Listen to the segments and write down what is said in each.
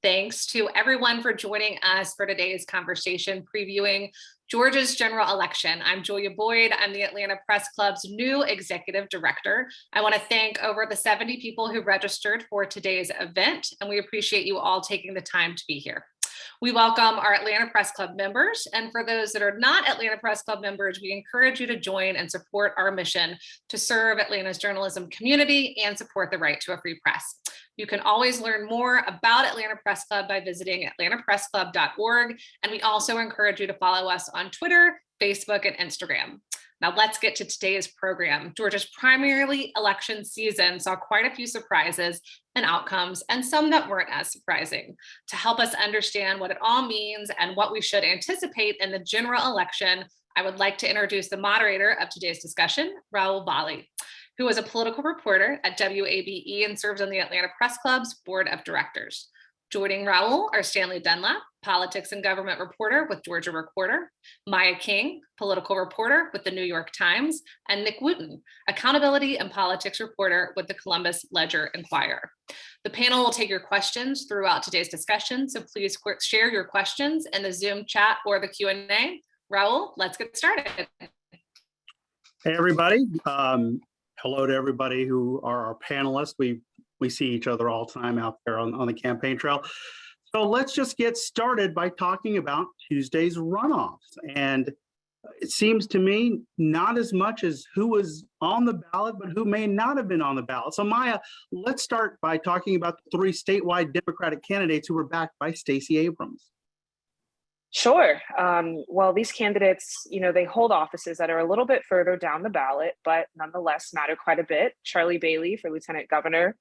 Thanks to everyone for joining us for today's conversation previewing Georgia's general election. I'm Julia Boyd. I'm the Atlanta Press Club's new executive director. I want to thank over the 70 people who registered for today's event, and we appreciate you all taking the time to be here. We welcome our Atlanta Press Club members, and for those that are not Atlanta Press Club members, we encourage you to join and support our mission to serve Atlanta's journalism community and support the right to a free press. You can always learn more about Atlanta Press Club by visiting atlantapressclub.org, and we also encourage you to follow us on Twitter, Facebook, and Instagram. Now let's get to today's program. Georgia's primary election season saw quite a few surprises and outcomes, and some that weren't as surprising. To help us understand what it all means and what we should anticipate in the general election, I would like to introduce the moderator of today's discussion, Rahul Bali, who is a political reporter at WABE and serves on the Atlanta Press Club's board of directors. Joining Rahul are Stanley Dunlap, politics and government reporter with Georgia Reporter, Maya King, political reporter with the New York Times, and Nick Wooten, accountability and politics reporter with the Columbus Ledger-Enquirer. The panel will take your questions throughout today's discussion, so please share your questions in the Zoom chat or the Q&A. Rahul, let's get started. Hey, everybody. Hello to everybody who are our panelists. We see each other all the time out there on the campaign trail. So let's just get started by talking about Tuesday's runoffs. And it seems to me not as much as who was on the ballot, but who may not have been on the ballot. So Maya, let's start by talking about the three statewide Democratic candidates who were backed by Stacey Abrams. Sure. Well, these candidates, they hold offices that are a little bit further down the ballot, but nonetheless matter quite a bit. Charlie Bailey for Lieutenant Governor,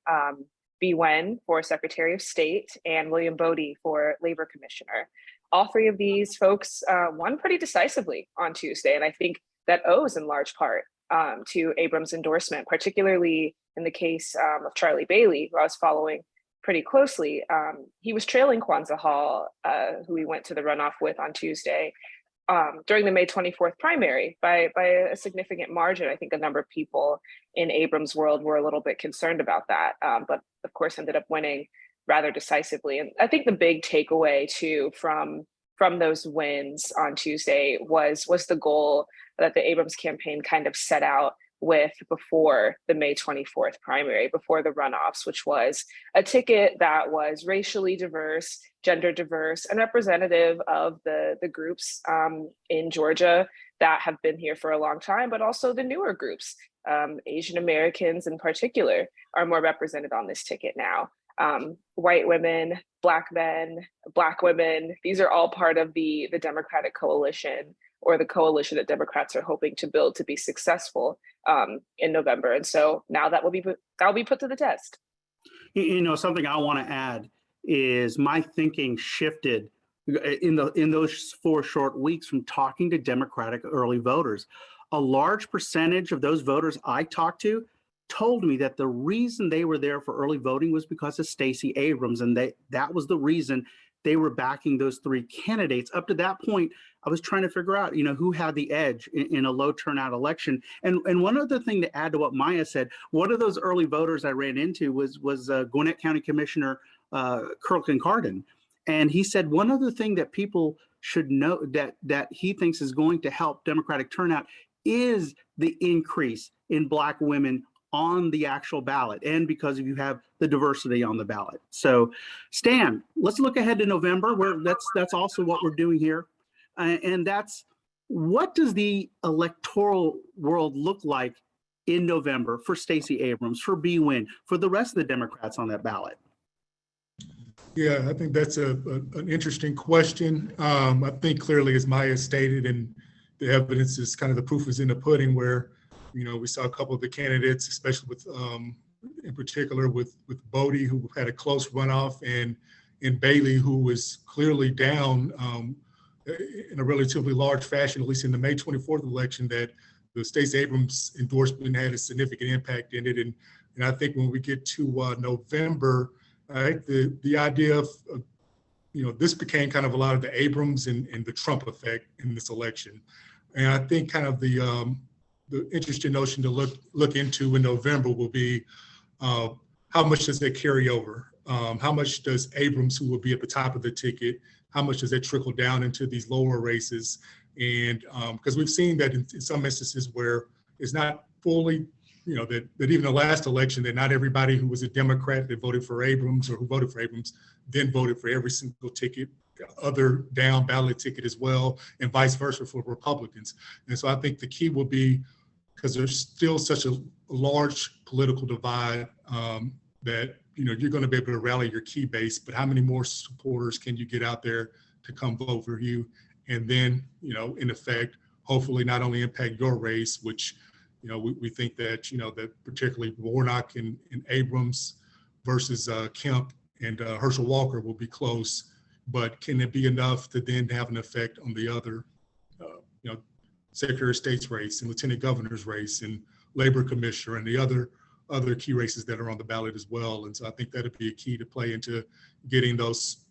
Bee Nguyen for Secretary of State, and William Bodie for Labor Commissioner. All three of these folks won pretty decisively on Tuesday, and I think that owes in large part to Abrams' endorsement, particularly in the case of Charlie Bailey, who I was following pretty closely. He was trailing Kwanzaa Hall, who we went to the runoff with on Tuesday, during the May 24th primary by a significant margin. I think a number of people in Abrams' world were a little bit concerned about that, but of course ended up winning rather decisively. And I think the big takeaway too from those wins on Tuesday was the goal that the Abrams campaign kind of set out with before the May 24th primary, before the runoffs, which was a ticket that was racially diverse, gender diverse, and representative of the groups in Georgia that have been here for a long time, but also the newer groups. Asian Americans in particular are more represented on this ticket now. White women, Black men, Black women, these are all part of the Democratic coalition, or the coalition that Democrats are hoping to build to be successful in November. And so now that will be put to the test. Something I want to add is my thinking shifted in those 4 short weeks from talking to Democratic early voters. A large percentage of those voters I talked to told me that the reason they were there for early voting was because of Stacey Abrams, and that was the reason they were backing those 3 candidates. Up to that point, I was trying to figure out, who had the edge in a low turnout election. And one other thing to add to what Maya said, one of those early voters I ran into was Gwinnett County Commissioner Kirkland Carden. And he said one other thing that people should know that he thinks is going to help Democratic turnout is the increase in Black women on the actual ballot, and because you have the diversity on the ballot. So Stan, let's look ahead to November, where that's also what we're doing here. And that's, what does the electoral world look like in November for Stacey Abrams, for Bee Nguyen, for the rest of the Democrats on that ballot? Yeah, I think that's an interesting question. I think clearly, as Maya stated, and the evidence is kind of the proof is in the pudding, where we saw a couple of the candidates, especially with, in particular with Bodie, who had a close runoff, and Bailey, who was clearly down in a relatively large fashion, at least in the May 24th election, that the Stacey Abrams endorsement had a significant impact in it. And I think when we get to November, I think the idea of, this became kind of a lot of the Abrams and the Trump effect in this election. And I think kind of the interesting notion to look into in November will be how much does that carry over? How much does Abrams, who will be at the top of the ticket, how much does that trickle down into these lower races? And because we've seen that in some instances where it's not fully, that even the last election, that not everybody who was a Democrat that voted for Abrams or who voted for Abrams then voted for every single ticket, other down ballot ticket as well, and vice versa for Republicans. And so I think the key will be, because there's still such a large political divide, that you're going to be able to rally your key base, but how many more supporters can you get out there to come vote for you? And then, in effect, hopefully not only impact your race, which, we think that, that particularly Warnock and Abrams versus Kemp and Herschel Walker will be close, but can it be enough to then have an effect on the other, Secretary of State's race and Lieutenant Governor's race and Labor Commissioner and the other key races that are on the ballot as well. And so I think that'd be a key to play into getting those,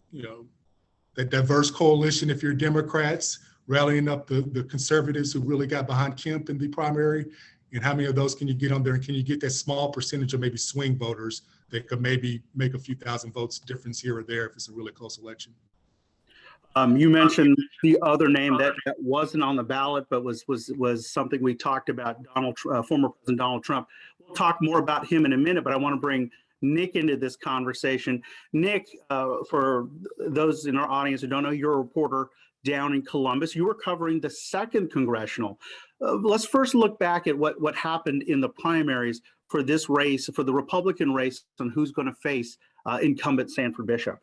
that diverse coalition, if you're Democrats, rallying up the conservatives who really got behind Kemp in the primary, and how many of those can you get on there, and can you get that small percentage of maybe swing voters that could maybe make a few thousand votes difference here or there if it's a really close election. You mentioned the other name that wasn't on the ballot, but was something we talked about, former President Donald Trump. We'll talk more about him in a minute, but I want to bring Nick into this conversation. Nick, for those in our audience who don't know, you're a reporter down in Columbus. You were covering the 2nd congressional. Let's first look back at what happened in the primaries for this race, for the Republican race, and who's going to face incumbent Sanford Bishop.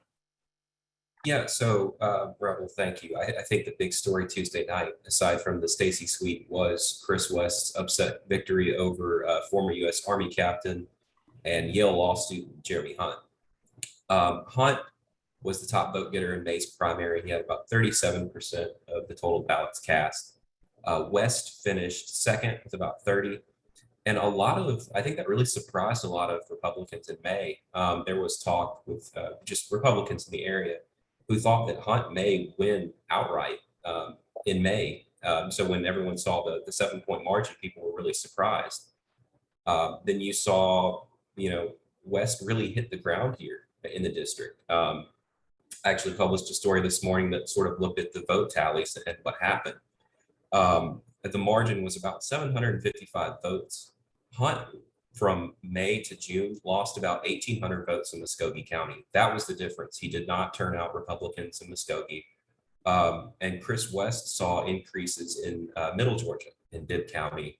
Yeah, so Rebel, thank you. I think the big story Tuesday night, aside from the Stacey sweep, was Chris West's upset victory over former U.S. Army captain and Yale law student Jeremy Hunt. Hunt was the top vote getter in May's primary. He had about 37% of the total ballots cast. West finished 2nd with about 30. And I think that really surprised a lot of Republicans in May. There was talk with just Republicans in the area who thought that Hunt may win outright in May. So when everyone saw the 7-point margin, people were really surprised. Then you saw, West really hit the ground here in the district. I actually published a story this morning that sort of looked at the vote tallies and what happened. The margin was about 755 votes. Hunt, from May to June, lost about 1,800 votes in Muskogee County. That was the difference. He did not turn out Republicans in Muskogee. And Chris West saw increases in Middle Georgia, in Bibb County,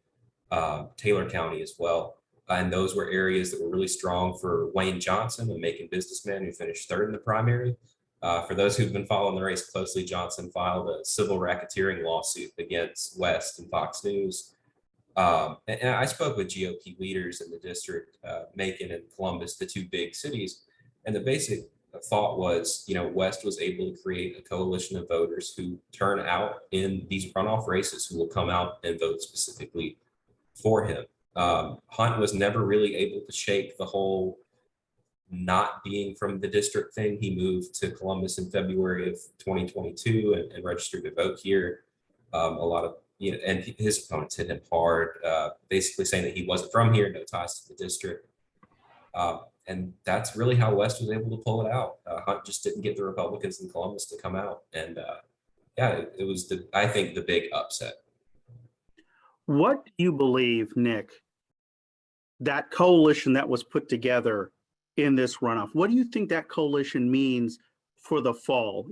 Taylor County as well. And those were areas that were really strong for Wayne Johnson, a Macon businessman who finished 3rd in the primary. For those who've been following the race closely, Johnson filed a civil racketeering lawsuit against West and Fox News. And I spoke with GOP leaders in the district, Macon and Columbus, the 2 big cities. And the basic thought was, West was able to create a coalition of voters who turn out in these runoff races, who will come out and vote specifically for him. Hunt was never really able to shake the whole not being from the district thing. He moved to Columbus in February of 2022 and registered to vote here. A lot of, and his opponents hit him hard, basically saying that he wasn't from here, no ties to the district. And that's really how West was able to pull it out. Hunt just didn't get the Republicans in Columbus to come out. And it was, I think, the big upset. What do you believe, Nick, that coalition that was put together in this runoff, what do you think that coalition means for the fall?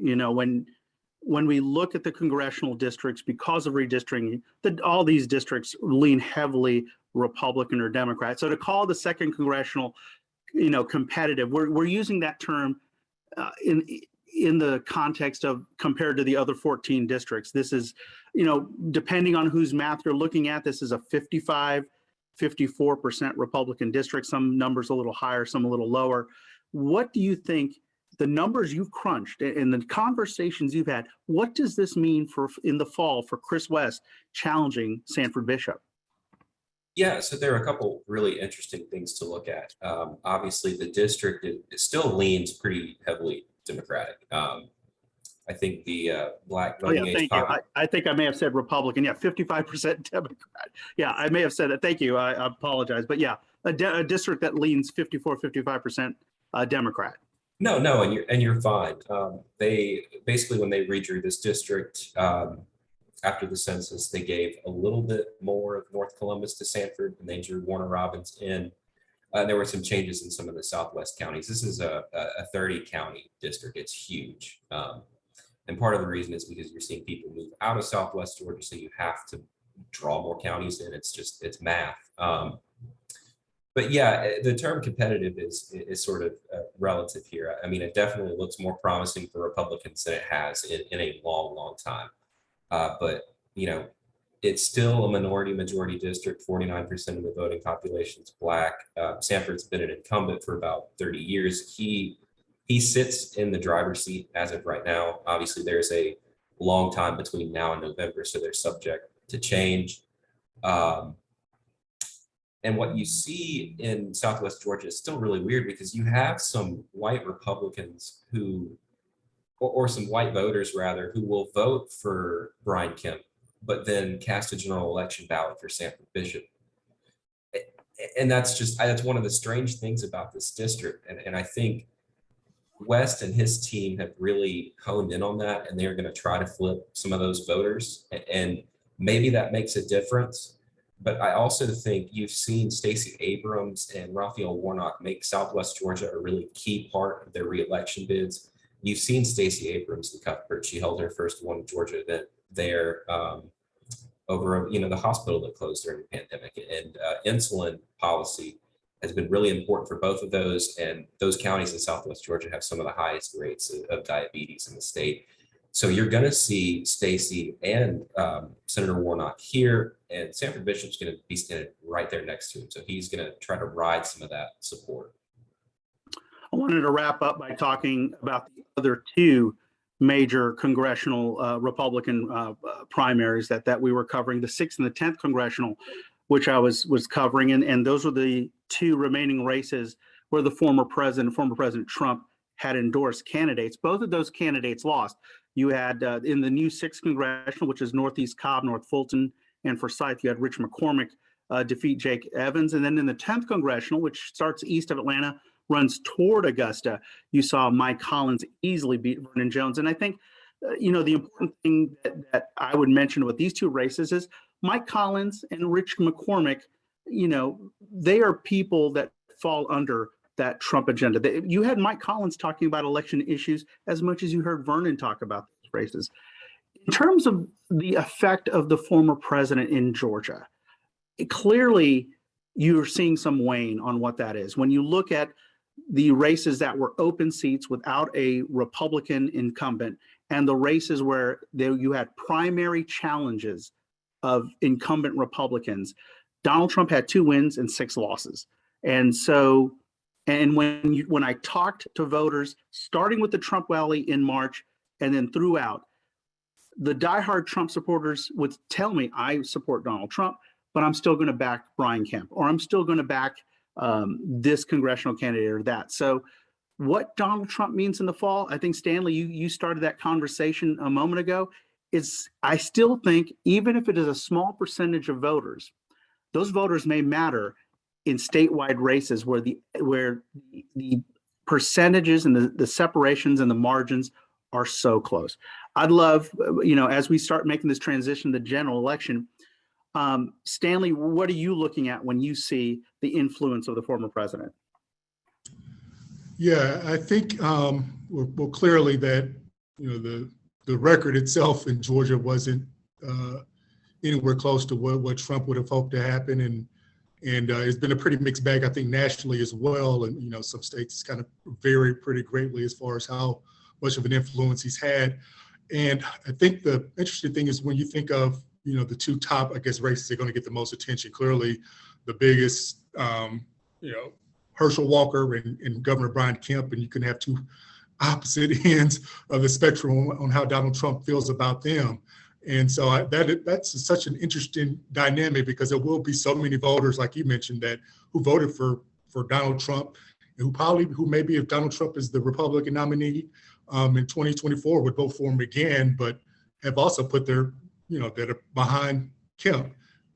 When we look at the congressional districts, because of redistricting, all these districts lean heavily Republican or Democrat. So to call the 2nd congressional, competitive, we're using that term in the context of compared to the other 14 districts. This is, depending on whose math you're looking at, this is a 54% Republican district, some numbers a little higher, some a little lower. What do you think, the numbers you've crunched and the conversations you've had, what does this mean for in the fall for Chris West challenging Sanford Bishop? Yeah, so there are a couple really interesting things to look at. Obviously, the district it still leans pretty heavily Democratic. I think the Black voting age. Thank you. I think I may have said Republican. Yeah, 55% Democrat. Yeah, I may have said that. Thank you. I apologize. But yeah, a district that leans 55% Democrat. No, and you're fine. They basically, when they redrew this district, after the census, they gave a little bit more of North Columbus to Sanford, and they drew Warner Robins in. There were some changes in some of the southwest counties. This is a 30 county district. It's huge. And part of the reason is because you're seeing people move out of southwest Georgia, so you have to draw more counties in. It's math. But yeah, the term competitive is sort of relative here. I mean, it definitely looks more promising for Republicans than it has in a long time. But you know, it's still a majority district. 49% of the voting population is Black. Sanford's been an incumbent for about 30 years. He sits in the driver's seat as of right now. Obviously, there's a long time between now and November, so they're subject to change. And what you see in Southwest Georgia is still really weird because you have some white Republicans who, or some white voters rather, who will vote for Brian Kemp, but then cast a general election ballot for Sanford Bishop. And that's one of the strange things about this district. And I think West and his team have really honed in on that, and they're going to try to flip some of those voters. And maybe that makes a difference. But I also think you've seen Stacey Abrams and Raphael Warnock make Southwest Georgia a really key part of their reelection bids. You've seen Stacey Abrams in Cuthbert. She held her first One Georgia event there over, the hospital that closed during the pandemic. And insulin policy has been really important for both of those. And those counties in Southwest Georgia have some of the highest rates of diabetes in the state. So you're going to see Stacey and Senator Warnock here, and Sanford Bishop's going to be standing right there next to him. So he's going to try to ride some of that support. I wanted to wrap up by talking about the other two major congressional Republican primaries that we were covering, the 6th and the 10th congressional, which I was covering. And those were the two remaining races where the former President Trump had endorsed candidates. Both of those candidates lost. You had in the new 6th congressional, which is Northeast Cobb, North Fulton, and Forsyth, you had Rich McCormick defeat Jake Evans. And then in the 10th congressional, which starts east of Atlanta, runs toward Augusta, you saw Mike Collins easily beat Vernon Jones. And I think, the important thing that I would mention with these two races is Mike Collins and Rich McCormick, they are people that fall under that Trump agenda. You had Mike Collins talking about election issues as much as you heard Vernon talk about these races. In terms of the effect of the former president in Georgia, clearly you're seeing some wane on what that is. When you look at the races that were open seats without a Republican incumbent and the races where you had primary challenges of incumbent Republicans, Donald Trump had 2 wins and 6 losses. And so, when I talked to voters, starting with the Trump rally in March and then throughout, the diehard Trump supporters would tell me, I support Donald Trump, but I'm still going to back Brian Kemp, or I'm still going to back this congressional candidate or that. So what Donald Trump means in the fall, I think, Stanley, you started that conversation a moment ago, is I still think, even if it is a small percentage of voters, those voters may matter in statewide races where the percentages and the separations and the margins are so close. I'd love, as we start making this transition to the general election, Stanley, what are you looking at when you see the influence of the former president? Yeah, I think well, clearly that the record itself in Georgia wasn't anywhere close to what Trump would have hoped to happen, and it's been a pretty mixed bag, I think, nationally as well. And some states kind of vary pretty greatly as far as how much of an influence he's had. And I think the interesting thing is when you think of the 2 top, I guess, races that are going to get the most attention. Clearly, the biggest, Herschel Walker and Governor Brian Kemp, and you can have 2 opposite ends of the spectrum on how Donald Trump feels about them. And so that's such an interesting dynamic, because there will be so many voters, like you mentioned, who voted for Donald Trump, and who maybe if Donald Trump is the Republican nominee in 2024 would vote for him again, but have also put their that are behind Kemp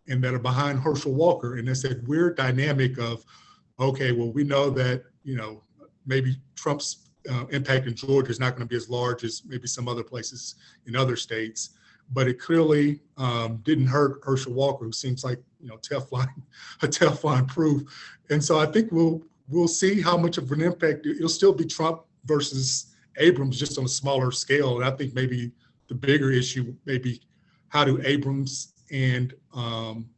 and that are behind Herschel Walker. And it's that weird dynamic of, okay, well, we know that, maybe Trump's impact in Georgia is not going to be as large as maybe some other places in other states. But it clearly didn't hurt Herschel Walker, who seems like, you know, a Teflon proof. And so I think we'll see how much of an impact. It'll still be Trump versus Abrams, just on a smaller scale. And I think maybe the bigger issue may be how do Abrams and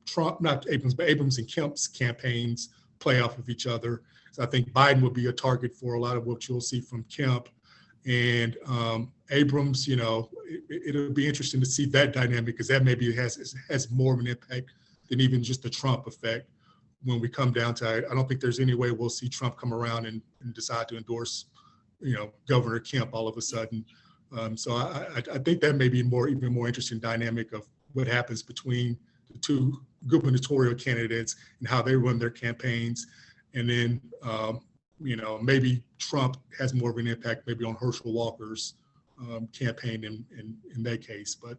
Trump, not Abrams, but Abrams and Kemp's campaigns play off of each other. So I think Biden will be a target for a lot of what you'll see from Kemp. And Abrams, you know, it'll be interesting to see that dynamic, because that maybe has more of an impact than even just the Trump effect when we come down to it. I don't think there's any way we'll see Trump come around and decide to endorse, you know, Governor Kemp all of a sudden. So I think that may be even more interesting dynamic of what happens between the two gubernatorial candidates and how they run their campaigns. And then, you know, maybe Trump has more of an impact maybe on Herschel Walker's campaign in that case. But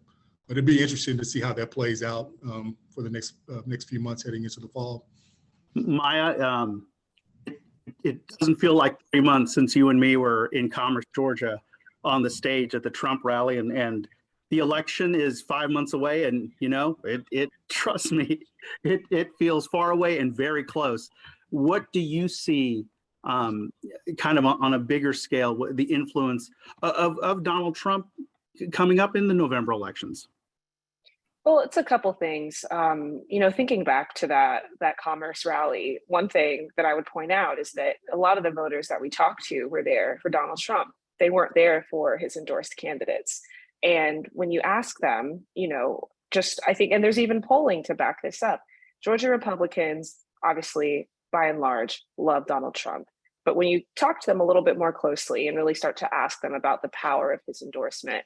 it'd be interesting to see how that plays out for the next few months heading into the fall. Maya, it doesn't feel like 3 months since you and me were in Commerce, Georgia, on the stage at the Trump rally, and the election is 5 months away, and you know, it trust me, it feels far away and very close. What do you see kind of on a bigger scale, the influence of Donald Trump coming up in the November elections? Well, it's a couple things. You know, thinking back to that Commerce rally, one thing that I would point out is that a lot of the voters that we talked to were there for Donald Trump. They weren't there for his endorsed candidates. And when you ask them, you know, just I think, and there's even polling to back this up, Georgia Republicans, obviously, by and large, love Donald Trump. But when you talk to them a little bit more closely and really start to ask them about the power of his endorsement,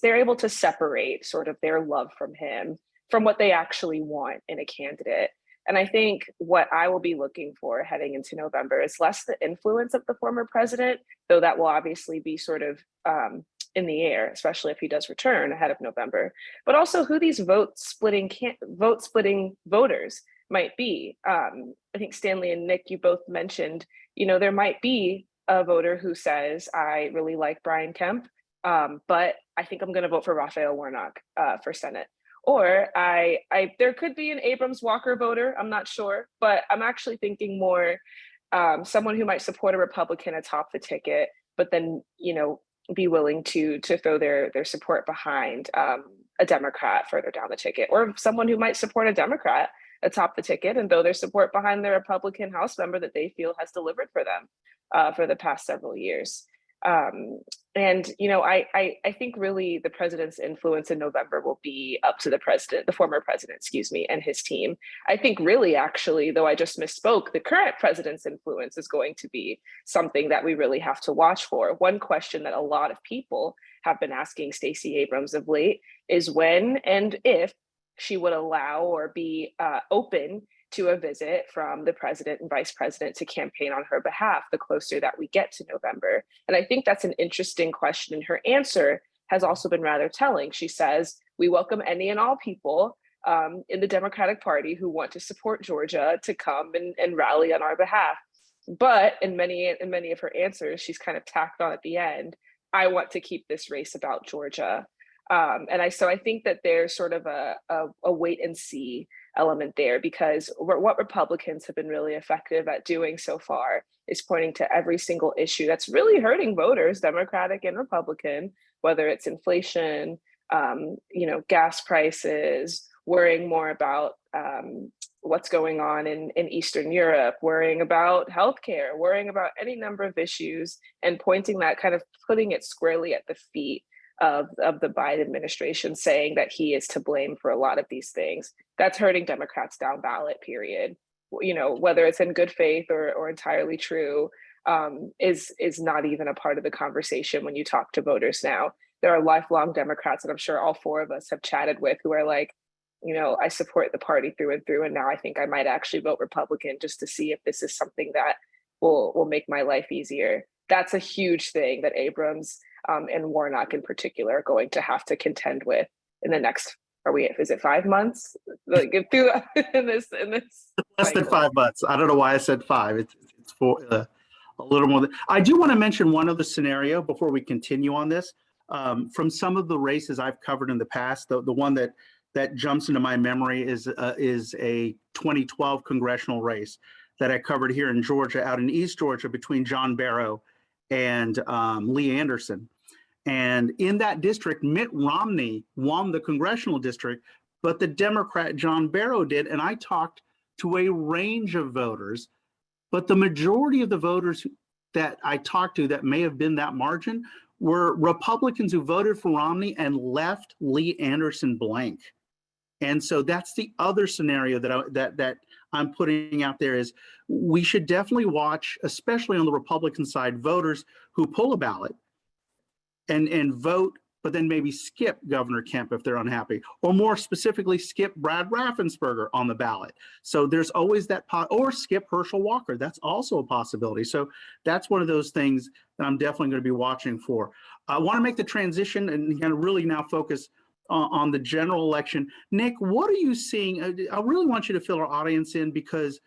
they're able to separate sort of their love from him from what they actually want in a candidate. And I think what I will be looking for heading into November is less the influence of the former president, though that will obviously be sort of in the air, especially if he does return ahead of November, but also who these vote splitting voters might be. I think Stanley and Nick, you both mentioned, you know, there might be a voter who says, I really like Brian Kemp, but I think I'm going to vote for Raphael Warnock for Senate. Or there could be an Abrams Walker voter, I'm not sure, but I'm actually thinking more someone who might support a Republican atop the ticket, but then, you know, be willing to throw their support behind a Democrat further down the ticket, or someone who might support a Democrat atop the ticket and throw their support behind their Republican House member that they feel has delivered for them for the past several years. And, you know, I think really the president's influence in November will be up to the former president, and his team. I think really, actually, though I just misspoke, the current president's influence is going to be something that we really have to watch for. One question that a lot of people have been asking Stacey Abrams of late is when and if she would allow or be open to a visit from the president and vice president to campaign on her behalf the closer that we get to November. And I think that's an interesting question. And her answer has also been rather telling. She says, we welcome any and all people in the Democratic Party who want to support Georgia to come and rally on our behalf. But in many of her answers, she's kind of tacked on at the end, I want to keep this race about Georgia. So I think that there's sort of a wait and see element there, because what Republicans have been really effective at doing so far is pointing to every single issue that's really hurting voters, Democratic and Republican, whether it's inflation, you know, gas prices, worrying more about what's going on in Eastern Europe, worrying about healthcare, worrying about any number of issues, and pointing that, kind of putting it squarely at the feet of the Biden administration, saying that he is to blame for a lot of these things. That's hurting Democrats down ballot, period. You know, whether it's in good faith or entirely true, is not even a part of the conversation when you talk to voters now. There are lifelong Democrats, and I'm sure all four of us have chatted with, who are like, you know, I support the party through and through, and now I think I might actually vote Republican just to see if this is something that will make my life easier. That's a huge thing that Abrams and Warnock in particular are going to have to contend with in the next, is it 5 months? Like through in this Less than 5 months. I don't know why I said 5. It's for a little more. I do want to mention one other scenario before we continue on this. From some of the races I've covered in the past, the one that jumps into my memory is a 2012 congressional race that I covered here in Georgia, out in East Georgia, between John Barrow and Lee Anderson. And in that district, Mitt Romney won the congressional district, but the Democrat John Barrow did. And I talked to a range of voters, but the majority of the voters that I talked to that may have been that margin were Republicans who voted for Romney and left Lee Anderson blank. And so that's the other scenario that I'm putting out there, is we should definitely watch, especially on the Republican side, voters who pull a ballot and vote, but then maybe skip Governor Kemp if they're unhappy, or more specifically, skip Brad Raffensperger on the ballot. So there's always that or skip Herschel Walker. That's also a possibility. So that's one of those things that I'm definitely going to be watching for. I want to make the transition and kind of really now focus on the general election. Nick, what are you seeing? I really want you to fill our audience in, because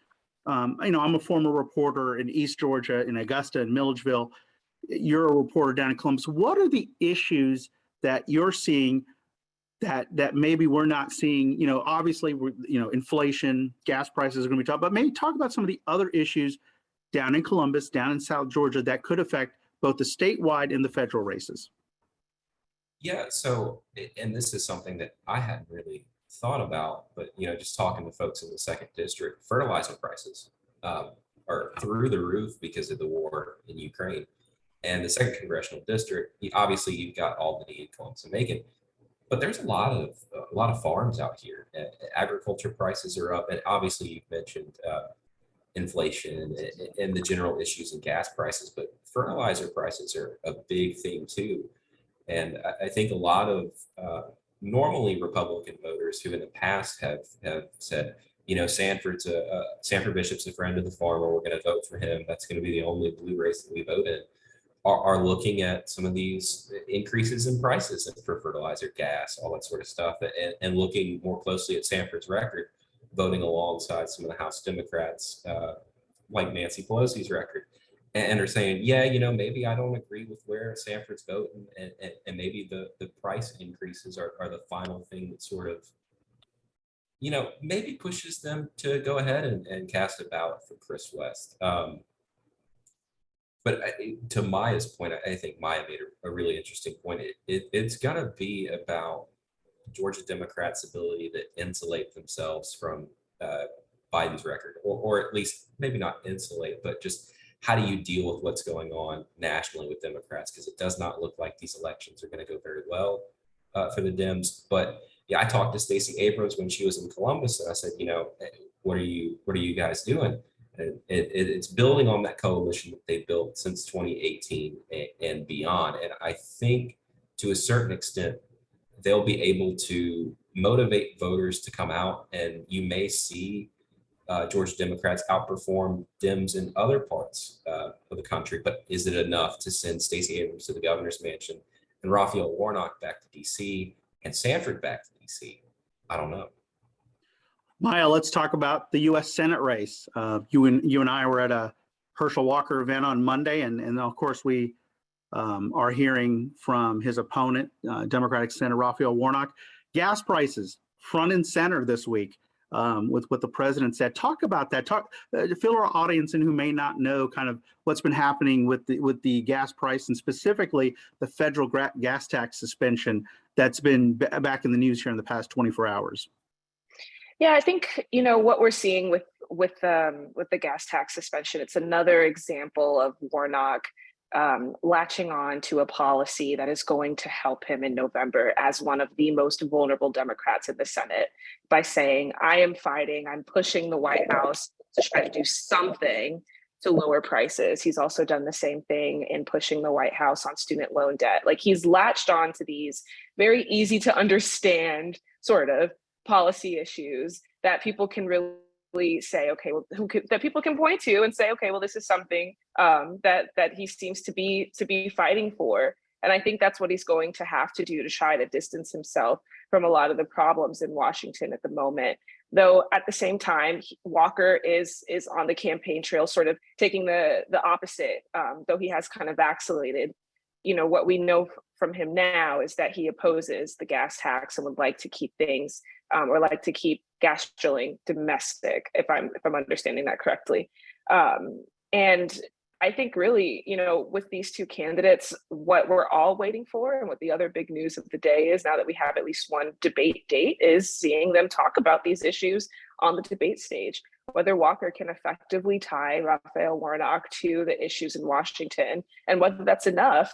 I'm a former reporter in East Georgia, in Augusta and Milledgeville. You're a reporter down in Columbus. What are the issues that you're seeing that maybe we're not seeing? Obviously, inflation, gas prices are going to be tough, but maybe talk about some of the other issues down in Columbus, down in South Georgia, that could affect both the statewide and the federal races. Yeah, so, and this is something that I hadn't really thought about, but, just talking to folks in the second district, fertilizer prices are through the roof because of the war in Ukraine. And the second congressional district, obviously you've got Albany and Columbus and Macon, but there's a lot of farms out here. Agriculture prices are up, and obviously you've mentioned inflation and the general issues in gas prices, but fertilizer prices are a big theme too. And I think a lot of normally Republican voters who in the past have said, Sanford Bishop's a friend of the farmer, we're going to vote for him, that's going to be the only blue race that we vote in, are looking at some of these increases in prices for fertilizer, gas, all that sort of stuff, and looking more closely at Sanford's record, voting alongside some of the House Democrats, like Nancy Pelosi's record, and are saying, yeah, maybe I don't agree with where Sanford's voting, and maybe the price increases are the final thing that sort of, maybe pushes them to go ahead and cast a ballot for Chris West. But to Maya's point, I think Maya made a really interesting point. It's got to be about Georgia Democrats' ability to insulate themselves from Biden's record, or at least maybe not insulate, but just how do you deal with what's going on nationally with Democrats? Because it does not look like these elections are going to go very well for the Dems. But yeah, I talked to Stacey Abrams when she was in Columbus, and I said, what are you guys doing? And it's building on that coalition that they built since 2018 and beyond. And I think to a certain extent, they'll be able to motivate voters to come out, and you may see Georgia Democrats outperform Dems in other parts of the country. But is it enough to send Stacey Abrams to the governor's mansion and Raphael Warnock back to DC and Sanford back to DC? I don't know. Maya, let's talk about the U.S. Senate race. You and I were at a Herschel Walker event on Monday, and of course we are hearing from his opponent, Democratic Senator Raphael Warnock. Gas prices front and center this week with what the president said. Talk about that. Fill our audience in who may not know kind of what's been happening with the gas price, and specifically the federal gas tax suspension that's been back in the news here in the past 24 hours. Yeah, I think, what we're seeing with the gas tax suspension, it's another example of Warnock latching on to a policy that is going to help him in November as one of the most vulnerable Democrats in the Senate, by saying, I'm pushing the White House to try to do something to lower prices. He's also done the same thing in pushing the White House on student loan debt. Like, he's latched on to these very easy to understand sort of policy issues that people can really say, okay, well, that people can point to and say, okay, well, this is something that he seems to be fighting for. And I think that's what he's going to have to do to try to distance himself from a lot of the problems in Washington at the moment. Though at the same time, Walker is on the campaign trail, sort of taking the opposite, though he has kind of vacillated. What we know from him now is that he opposes the gas tax and would like to keep things or like to keep gas drilling domestic, if I'm understanding that correctly. And I think really, with these two candidates, what we're all waiting for and what the other big news of the day is, now that we have at least one debate date, is seeing them talk about these issues on the debate stage. Whether Walker can effectively tie Raphael Warnock to the issues in Washington, and whether that's enough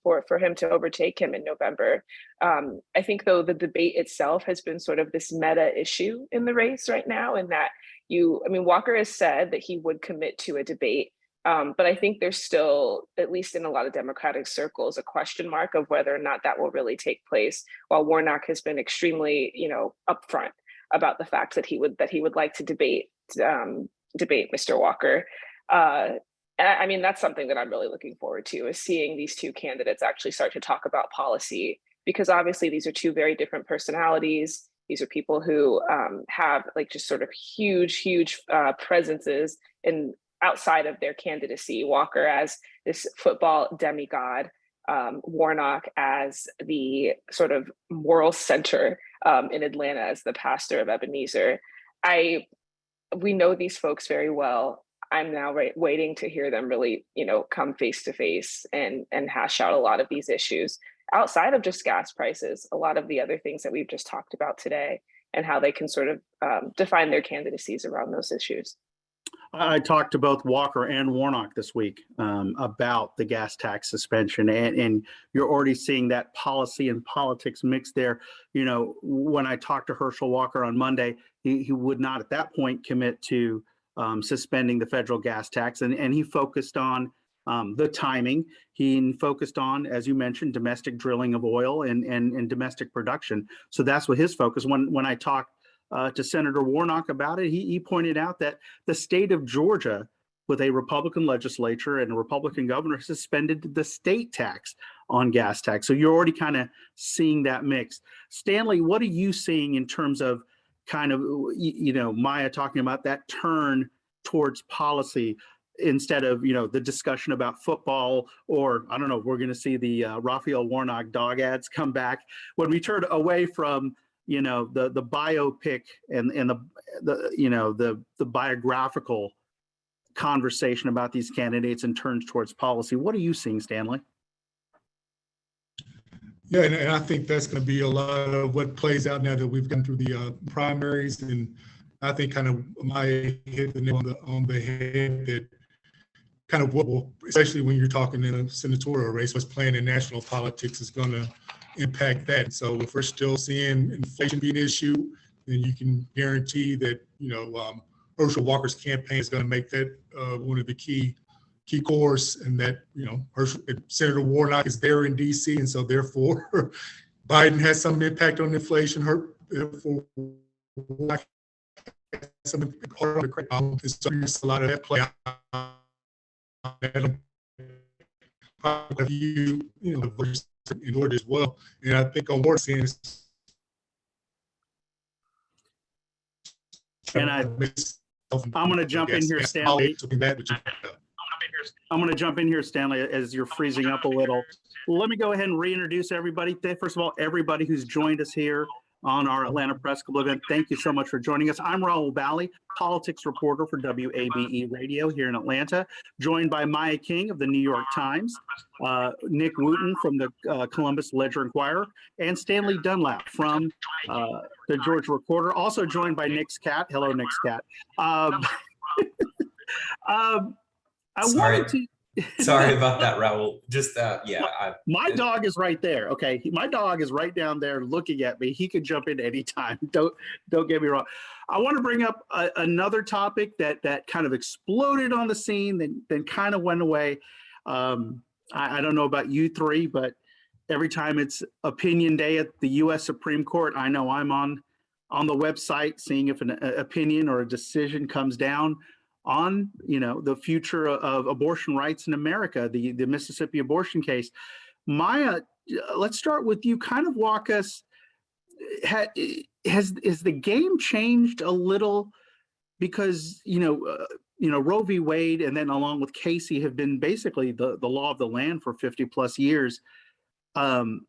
for him to overtake him in November. I think, though, the debate itself has been sort of this meta issue in the race right now, in that Walker has said that he would commit to a debate. But I think there's still, at least in a lot of Democratic circles, a question mark of whether or not that will really take place, while Warnock has been extremely, upfront about the fact that he would like to debate Mr. Walker. That's something that I'm really looking forward to, is seeing these two candidates actually start to talk about policy, because obviously these are two very different personalities. These are people who have just sort of huge presences in outside of their candidacy. Walker as this football demigod, Warnock as the sort of moral center in Atlanta, as the pastor of Ebenezer. We know these folks very well. I'm now waiting to hear them really, come face to face and hash out a lot of these issues outside of just gas prices, a lot of the other things that we've just talked about today, and how they can sort of define their candidacies around those issues. I talked to both Walker and Warnock this week about the gas tax suspension, and you're already seeing that policy and politics mix there. When I talked to Herschel Walker on Monday, he would not at that point commit to suspending the federal gas tax, and he focused on the timing. He focused on, as you mentioned, domestic drilling of oil and domestic production. So that's what his focus. When I talked to Senator Warnock about it, he pointed out that the state of Georgia, with a Republican legislature and a Republican governor, suspended the state tax on gas tax. So you're already kind of seeing that mix. Stanley, what are you seeing in terms of kind of, Maya talking about that turn towards policy instead of, the discussion about football, or I don't know, we're going to see the Raphael Warnock dog ads come back when we turn away from the biopic and the biographical conversation about these candidates and turns towards policy. What are you seeing, Stanley? Yeah, and I think that's going to be a lot of what plays out now that we've gone through the primaries. And I think kind of Maya hit the nail on the head, that kind of what will, especially when you're talking in a senatorial race, what's playing in national politics is going to impact that. So if we're still seeing inflation be an issue, then you can guarantee that Herschel Walker's campaign is going to make that one of the key cores, and that Senator Warnock is there in DC, and so therefore Biden has some impact on inflation. Therefore, some part of the crowd is a lot of that play out. In order as well, and I think on more sense, and I'm going to jump in here, Stanley. I'm going to jump in here, Stanley, as you're freezing up a little. Let me go ahead and reintroduce everybody. First of all, everybody who's joined us here on our Atlanta Press Club event, thank you so much for joining us. I'm Raul Bally, politics reporter for WABE Radio here in Atlanta, joined by Maya King of the New York Times, Nick Wooten from the Columbus Ledger-Enquirer, and Stanley Dunlap from the Georgia Recorder, also joined by Nick's cat. Hello, Nick's cat. Sorry about that, Raul. Just my dog is right there. Okay, my dog is right down there looking at me. He could jump in anytime. Don't get me wrong. I want to bring up another topic that kind of exploded on the scene, then kind of went away. I don't know about you three, but every time it's opinion day at the U.S. Supreme Court, I know I'm on the website seeing if an opinion or a decision comes down on the future of abortion rights in America, the Mississippi abortion case. Maya, let's start with you. Kind of walk us. Has the game changed a little? Because Roe v. Wade, and then along with Casey, have been basically the law of the land for 50 plus years.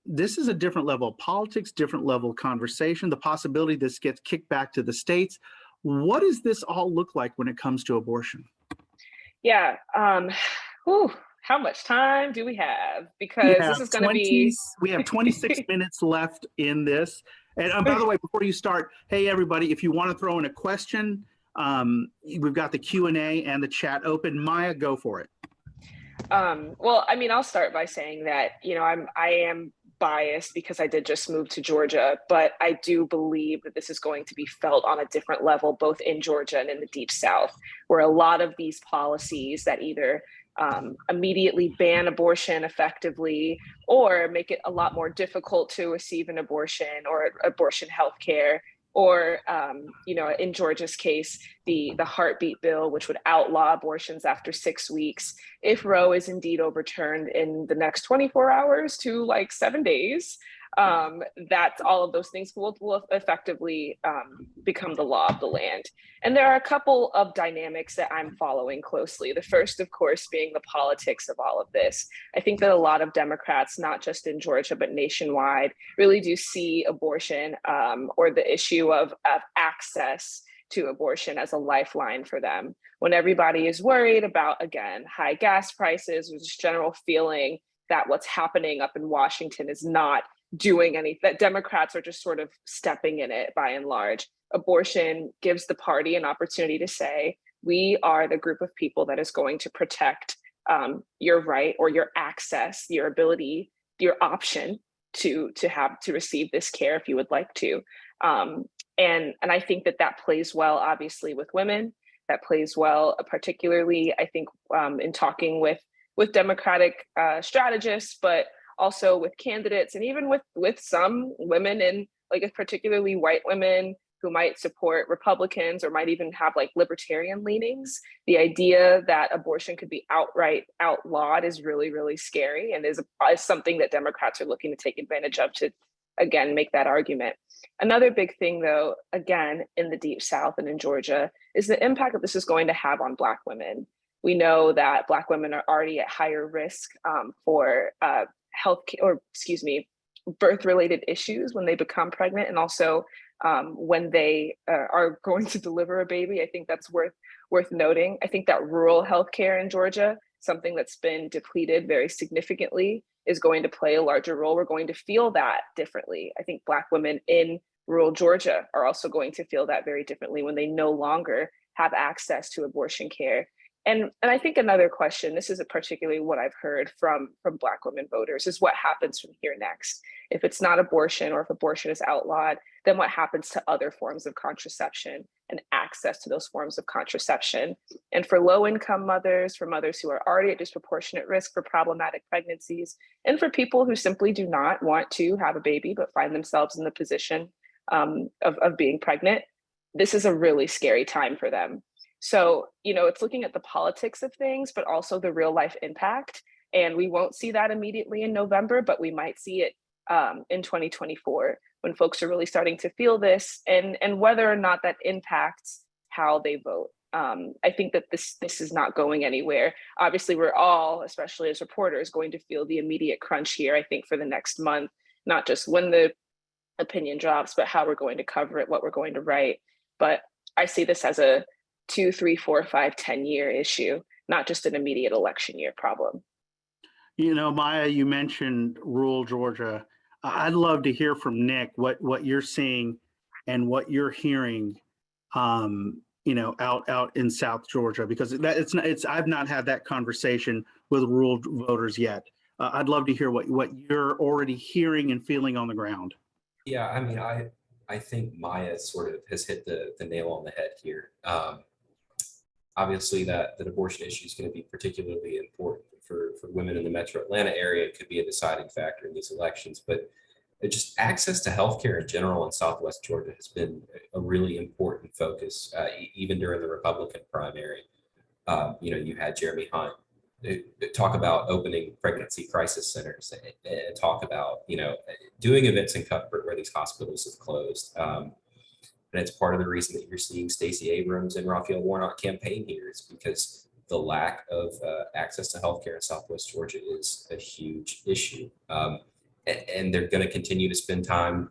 This is a different level of politics, different level of conversation. The possibility this gets kicked back to the states. What does this all look like when it comes to abortion? Yeah. How much time do we have? Because this is going to be. We have 26 minutes left in this. And by the way, before you start, hey everybody, if you want to throw in a question, we've got the Q&A and the chat open. Maya, go for it. Well, I mean, I'll start by saying that, I am biased because I did just move to Georgia, but I do believe that this is going to be felt on a different level, both in Georgia and in the Deep South, where a lot of these policies that either immediately ban abortion effectively or make it a lot more difficult to receive an abortion or abortion health care. Or, in Georgia's case, the heartbeat bill, which would outlaw abortions after 6 weeks. If Roe is indeed overturned in the next 24 hours to like 7 days, that all of those things will effectively become the law of the land. And there are a couple of dynamics that I'm following closely. The first, of course, being the politics of all of this. I think that a lot of Democrats, not just in Georgia, but nationwide, really do see abortion or the issue of access to abortion as a lifeline for them. When everybody is worried about, again, high gas prices, or just general feeling that what's happening up in Washington is not doing anything, that Democrats are just sort of stepping in it by and large. Abortion gives the party an opportunity to say, we are the group of people that is going to protect your right or your access, your ability, your option to receive this care if you would like to. And I think that plays well, obviously, with women. That plays well, particularly, I think, in talking with Democratic strategists, but also with candidates, and even with some women, and like particularly white women who might support Republicans or might even have like libertarian leanings. The idea that abortion could be outright outlawed is really, really scary, and is something that Democrats are looking to take advantage of to, again, make that argument. Another big thing, though, again, in the Deep South and in Georgia, is the impact that this is going to have on Black women. We know that Black women are already at higher risk for birth-related issues when they become pregnant, and also when they are going to deliver a baby. I think that's worth noting. I think that rural healthcare in Georgia, something that's been depleted very significantly, is going to play a larger role. We're going to feel that differently. I think Black women in rural Georgia are also going to feel that very differently when they no longer have access to abortion care. And I think another question, this is particularly what I've heard from Black women voters, is what happens from here next. If it's not abortion, or if abortion is outlawed, then what happens to other forms of contraception and access to those forms of contraception? And for low-income mothers, for mothers who are already at disproportionate risk for problematic pregnancies, and for people who simply do not want to have a baby but find themselves in the position of being pregnant, this is a really scary time for them. So, it's looking at the politics of things, but also the real life impact. And we won't see that immediately in November, but we might see it in 2024 when folks are really starting to feel this, and whether or not that impacts how they vote. I think that this is not going anywhere. Obviously, we're all, especially as reporters, going to feel the immediate crunch here, I think, for the next month, not just when the opinion drops, but how we're going to cover it, what we're going to write. But I see this as a 2, 3, 4, 5, 10-year issue, not just an immediate election year problem. Maya, you mentioned rural Georgia. I'd love to hear from Nick what you're seeing and what you're hearing, out in South Georgia, because I've not had that conversation with rural voters yet. I'd love to hear what you're already hearing and feeling on the ground. Yeah, I mean, I think Maya sort of has hit the nail on the head here. Obviously, that abortion issue is going to be particularly important for women in the Metro Atlanta area. It could be a deciding factor in these elections, but just access to healthcare in general in Southwest Georgia has been a really important focus, even during the Republican primary. You had Jeremy Hunt talk about opening pregnancy crisis centers and talk about, doing events in Cuthbert where these hospitals have closed. And it's part of the reason that you're seeing Stacey Abrams and Raphael Warnock campaign here is because the lack of access to healthcare in Southwest Georgia is a huge issue. And they're going to continue to spend time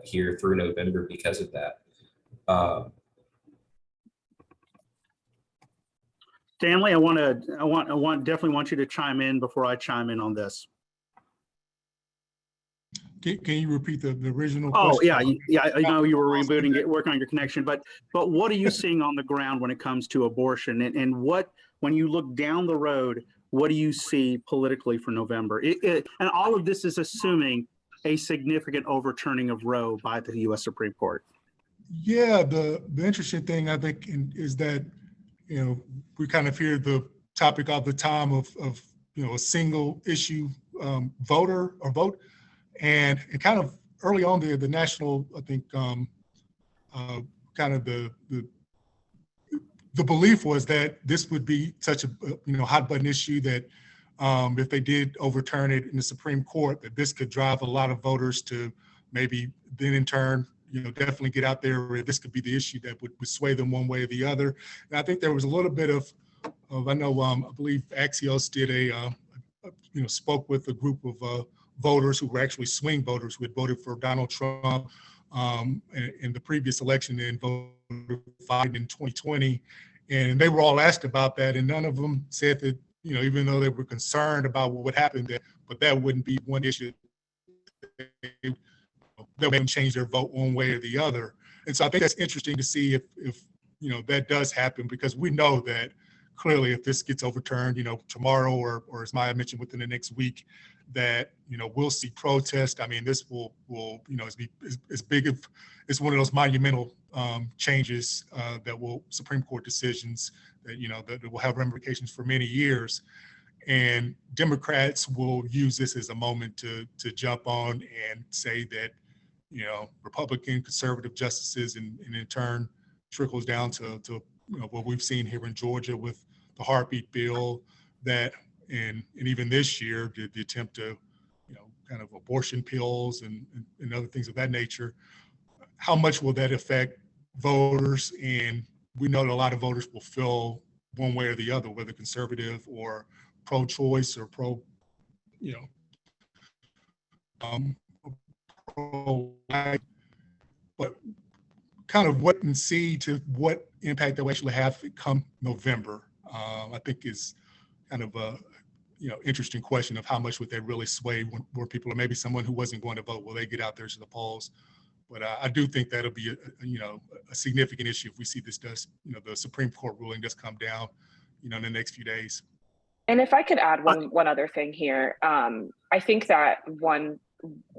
here through November because of that. Stanley, definitely want you to chime in before I chime in on this. Can you repeat the original Oh, question? yeah. I know you were rebooting it, working on your connection, but what are you seeing on the ground when it comes to abortion, and when you look down the road, what do you see politically for November? And all of this is assuming a significant overturning of Roe by the U.S. Supreme Court. Yeah, the interesting thing I think is that, we kind of hear the topic all the time of a single issue voter or vote. And kind of early on the national, I think, kind of the belief was that this would be such a hot button issue that if they did overturn it in the Supreme Court, that this could drive a lot of voters to maybe then in turn, definitely get out there where this could be the issue that would sway them one way or the other. And I think there was a little bit of I know, I believe Axios did spoke with a group of voters who were actually swing voters who had voted for Donald Trump in the previous election and voted for Biden in 2020. And they were all asked about that. And none of them said that, even though they were concerned about what would happen, but that wouldn't be one issue that would change their vote one way or the other. And so I think that's interesting to see if that does happen, because we know that clearly if this gets overturned, tomorrow or as Maya mentioned, within the next week, that, we'll see protests. I mean, this will be as big of, it's one of those monumental changes that will Supreme Court decisions that will have ramifications for many years. And Democrats will use this as a moment to jump on and say that, Republican conservative justices and in turn trickles down to what we've seen here in Georgia with the heartbeat bill that, and even this year, the attempt to, kind of abortion pills and other things of that nature. How much will that affect voters? And we know that a lot of voters will feel one way or the other, whether conservative or pro-choice or pro-life, but kind of wait and see to what impact that will actually have come November. I think is kind of a interesting question of how much would they really sway where people, or maybe someone who wasn't going to vote, will they get out there to the polls? But I do think that'll be a significant issue if we see this does, the Supreme Court ruling does come down, in the next few days. And if I could add one other thing here, I think that one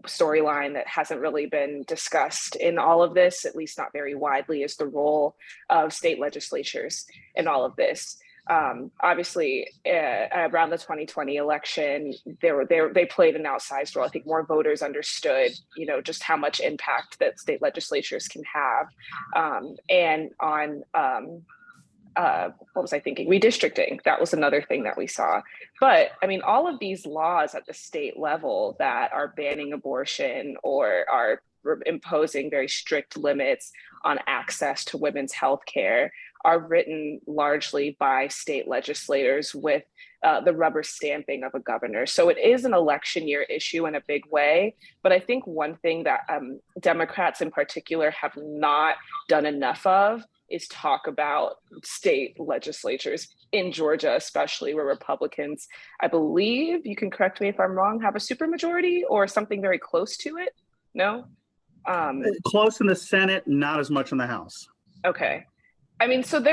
storyline that hasn't really been discussed in all of this, at least not very widely, is the role of state legislatures in all of this. Obviously, around the 2020 election, they played an outsized role. I think more voters understood, just how much impact that state legislatures can have, and on what was I thinking? Redistricting. That was another thing that we saw. But I mean, all of these laws at the state level that are banning abortion or are imposing very strict limits on access to women's health care are written largely by state legislators with the rubber stamping of a governor. So it is an election year issue in a big way. But I think one thing that Democrats in particular have not done enough of is talk about state legislatures in Georgia, especially where Republicans, I believe, you can correct me if I'm wrong, have a supermajority or something very close to it. No? Close in the Senate, not as much in the House. Okay. I mean, so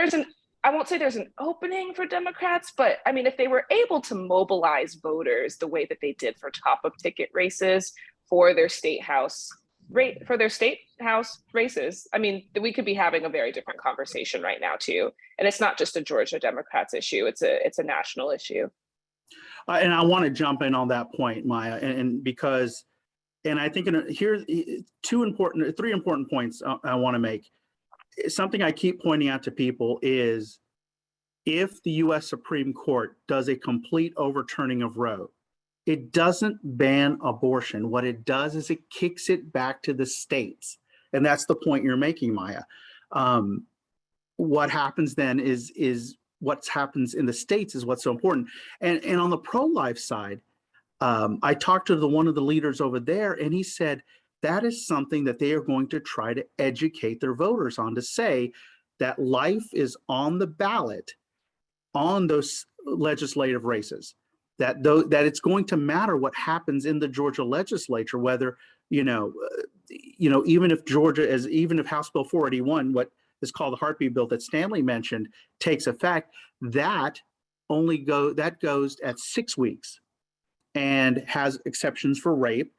I won't say there's an opening for Democrats, but I mean, if they were able to mobilize voters the way that they did for top of ticket races for their state house races, I mean, we could be having a very different conversation right now too. And it's not just a Georgia Democrats issue; it's a national issue. And I want to jump in on that point, Maya, and because, and I think here's three important points I want to make. Something I keep pointing out to people is if the US Supreme Court does a complete overturning of Roe, it doesn't ban abortion. What it does is it kicks it back to the states. And that's the point you're making, Maya. What happens then is what happens in the states is what's so important. And on the pro-life side, I talked to one of the leaders over there, and he said that is something that they are going to try to educate their voters on, to say that life is on the ballot on those legislative races, that it's going to matter what happens in the Georgia legislature, whether, even if House Bill 481, what is called the heartbeat bill that Stanley mentioned, takes effect, that goes at 6 weeks and has exceptions for rape,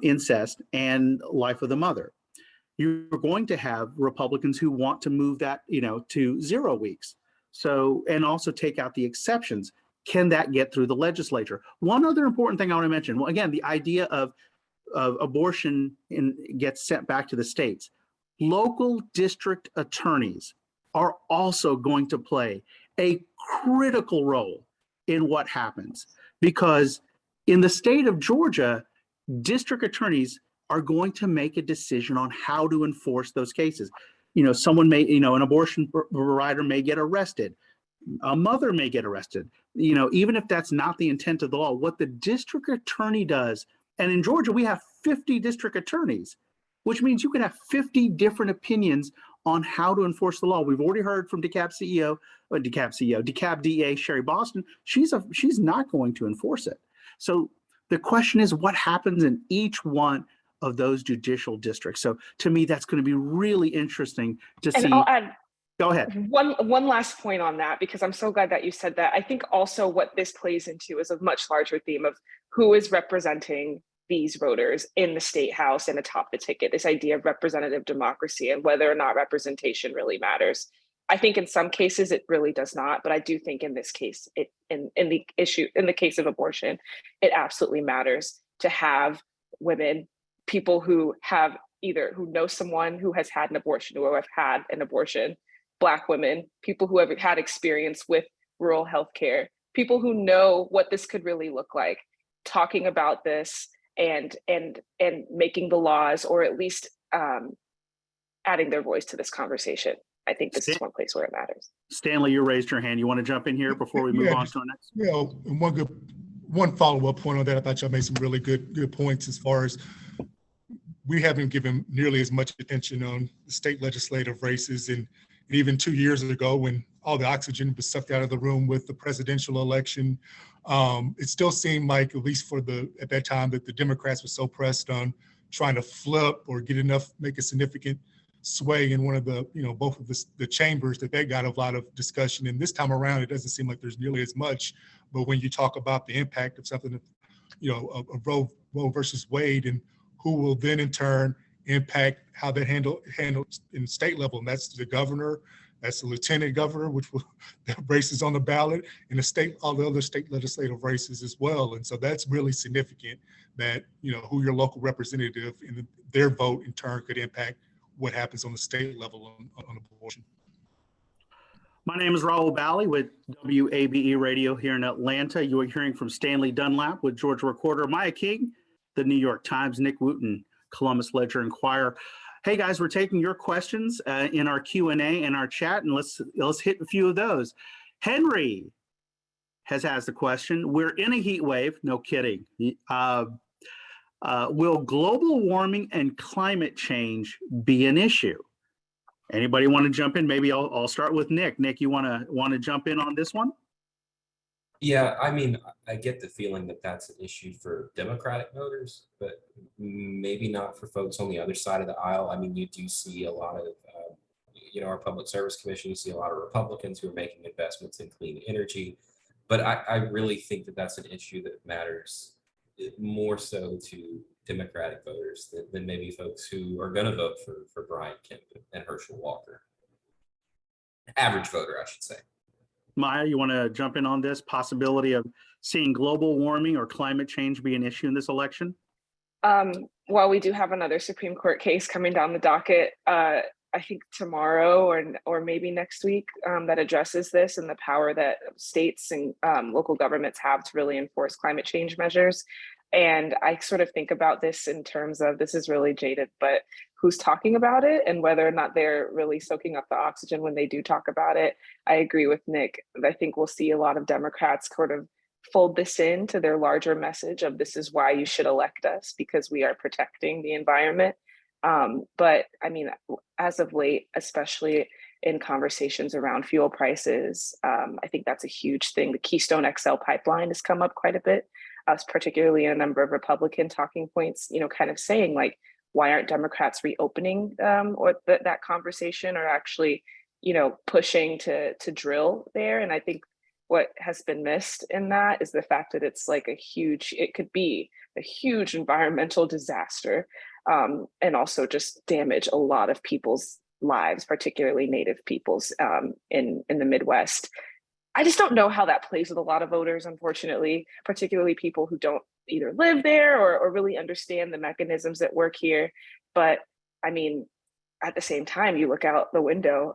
incest, and life of the mother. You're going to have Republicans who want to move that, to 0 weeks. So, and also take out the exceptions. Can that get through the legislature? One other important thing I want to mention, well, again, the idea of abortion gets sent back to the states. Local district attorneys are also going to play a critical role in what happens, because in the state of Georgia, district attorneys are going to make a decision on how to enforce those cases. Someone may, an abortion provider may get arrested. A mother may get arrested. Even if that's not the intent of the law, what the district attorney does, and in Georgia, we have 50 district attorneys, which means you can have 50 different opinions on how to enforce the law. We've already heard from DeKalb DA Sherry Boston. She's not going to enforce it. So the question is, what happens in each one of those judicial districts? So to me, that's going to be really interesting to see. And I'll add Go ahead. one last point on that, because I'm so glad that you said that. I think also what this plays into is a much larger theme of who is representing these voters in the state house and atop the ticket, this idea of representative democracy and whether or not representation really matters. I think in some cases it really does not, but I do think in this case, in the case of abortion, it absolutely matters to have women, people who know someone who has had an abortion or have had an abortion, Black women, people who have had experience with rural healthcare, people who know what this could really look like, talking about this and making the laws, or at least adding their voice to this conversation. I think this is one place where it matters. Stanley, you raised your hand. You want to jump in here before we move on to our next? One follow-up point on that. I thought y'all made some really good points as far as we haven't given nearly as much attention on the state legislative races. And even 2 years ago, when all the oxygen was sucked out of the room with the presidential election, it still seemed like, at least at that time, that the Democrats were so pressed on trying to flip or make a significant sway in one of the, both of the chambers, that they got a lot of discussion. And this time around, it doesn't seem like there's nearly as much. But when you talk about the impact of something, of Roe versus Wade, and who will then in turn impact how that handled in state level, and that's the governor, that's the lieutenant governor, that race is on the ballot, and all the other state legislative races as well. And so that's really significant, that who your local representative and their vote in turn could impact what happens on the state level on abortion. My name is Raul Bally with WABE Radio here in Atlanta. You are hearing from Stanley Dunlap with Georgia Recorder Maya King, the New York Times, Nick Wooten, Columbus Ledger-Enquirer. Hey guys, we're taking your questions in our Q&A and our chat, and let's hit a few of those. Henry has asked the question: we're in a heat wave, no kidding. Will global warming and climate change be an issue? Anybody want to jump in? Maybe I'll start with Nick. Nick, you want to jump in on this one? Yeah, I mean, I get the feeling that that's an issue for Democratic voters, but maybe not for folks on the other side of the aisle. I mean, you do see a lot of, our Public Service Commission, you see a lot of Republicans who are making investments in clean energy. But I really think that that's an issue that matters more so to Democratic voters than maybe folks who are going to vote for Brian Kemp and Herschel Walker. Average voter, I should say. Maya, you want to jump in on this possibility of seeing global warming or climate change be an issue in this election? While we do have another Supreme Court case coming down the docket I think tomorrow or maybe next week, that addresses this and the power that states and local governments have to really enforce climate change measures. And I sort of think about this in terms of, this is really jaded, but who's talking about it and whether or not they're really soaking up the oxygen when they do talk about it. I agree with Nick. I think we'll see a lot of Democrats sort of fold this into their larger message of, this is why you should elect us, because we are protecting the environment. But I mean, as of late, especially in conversations around fuel prices, I think that's a huge thing. The Keystone XL pipeline has come up quite a bit, particularly in a number of Republican talking points, you know, kind of saying like, why aren't Democrats reopening that conversation, or actually, you know, pushing to drill there? And I think what has been missed in that is the fact that it's like it could be a huge environmental disaster, and also just damage a lot of people's lives, particularly Native peoples in the Midwest. I just don't know how that plays with a lot of voters, unfortunately, particularly people who don't either live there or really understand the mechanisms that work here. But I mean, at the same time, you look out the window,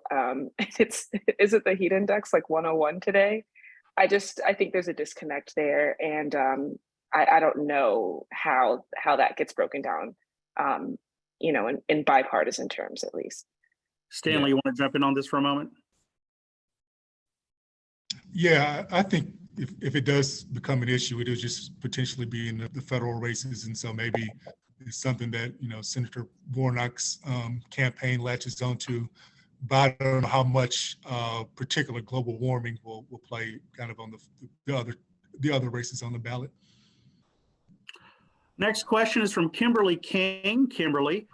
is it the heat index like 101 today? I think there's a disconnect there, and I don't know how that gets broken down, you know, in bipartisan terms, at least. Stanley, you want to jump in on this for a moment? Yeah, I think if it does become an issue, it'll just potentially be in the federal races. And so maybe it's something that, you know, Senator Warnock's campaign latches onto, but I don't know how much particular global warming will play kind of on the other races on the ballot. Next question is from Kimberly King. Kimberly,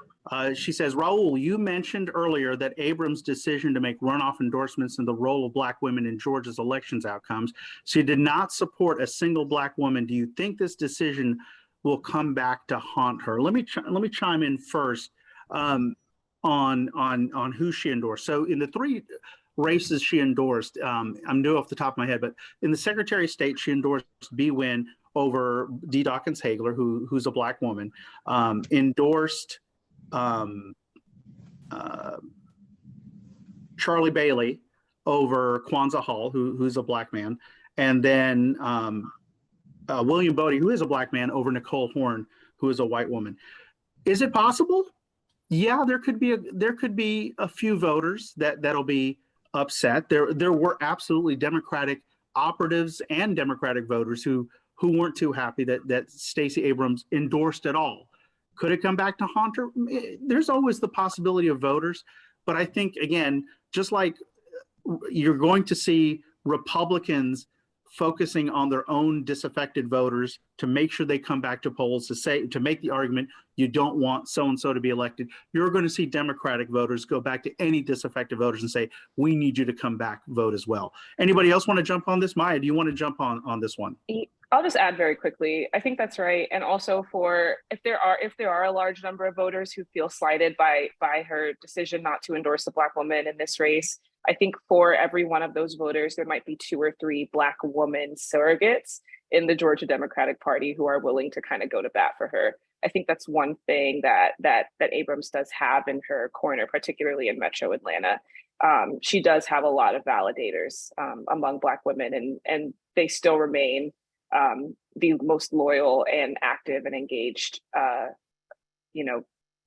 she says, Raul, you mentioned earlier that Abrams' decision to make runoff endorsements in the role of Black women in Georgia's elections outcomes. She did not support a single Black woman. Do you think this decision will come back to haunt her? Let me chime in first on who she endorsed. So in the three races she endorsed, I'm new off the top of my head, but in the Secretary of State, she endorsed Bee Nguyen over D. Dawkins Hagler, who's a Black woman, endorsed Charlie Bailey over Kwanzaa Hall, who's a Black man, and then William Bodie, who is a Black man, over Nicole Horn, who is a white woman. Is it possible? Yeah, there could be a few voters that'll be upset. There were absolutely Democratic operatives and Democratic voters who weren't too happy that Stacey Abrams endorsed at all. Could it come back to haunt her? There's always the possibility of voters, but I think, again, just like you're going to see Republicans focusing on their own disaffected voters to make sure they come back to polls to make the argument you don't want so-and-so to be elected, you're going to see Democratic voters go back to any disaffected voters and say, we need you to come back, vote as well. Anybody else want to jump on this? Maya, do you want to jump on this one? I'll just add very quickly. I think that's right. And also if there are a large number of voters who feel slighted by her decision not to endorse a Black woman in this race, I think for every one of those voters, there might be 2 or 3 Black woman surrogates in the Georgia Democratic Party who are willing to kind of go to bat for her. I think that's one thing that Abrams does have in her corner, particularly in Metro Atlanta. She does have a lot of validators among Black women, and they still remain the most loyal and active and engaged,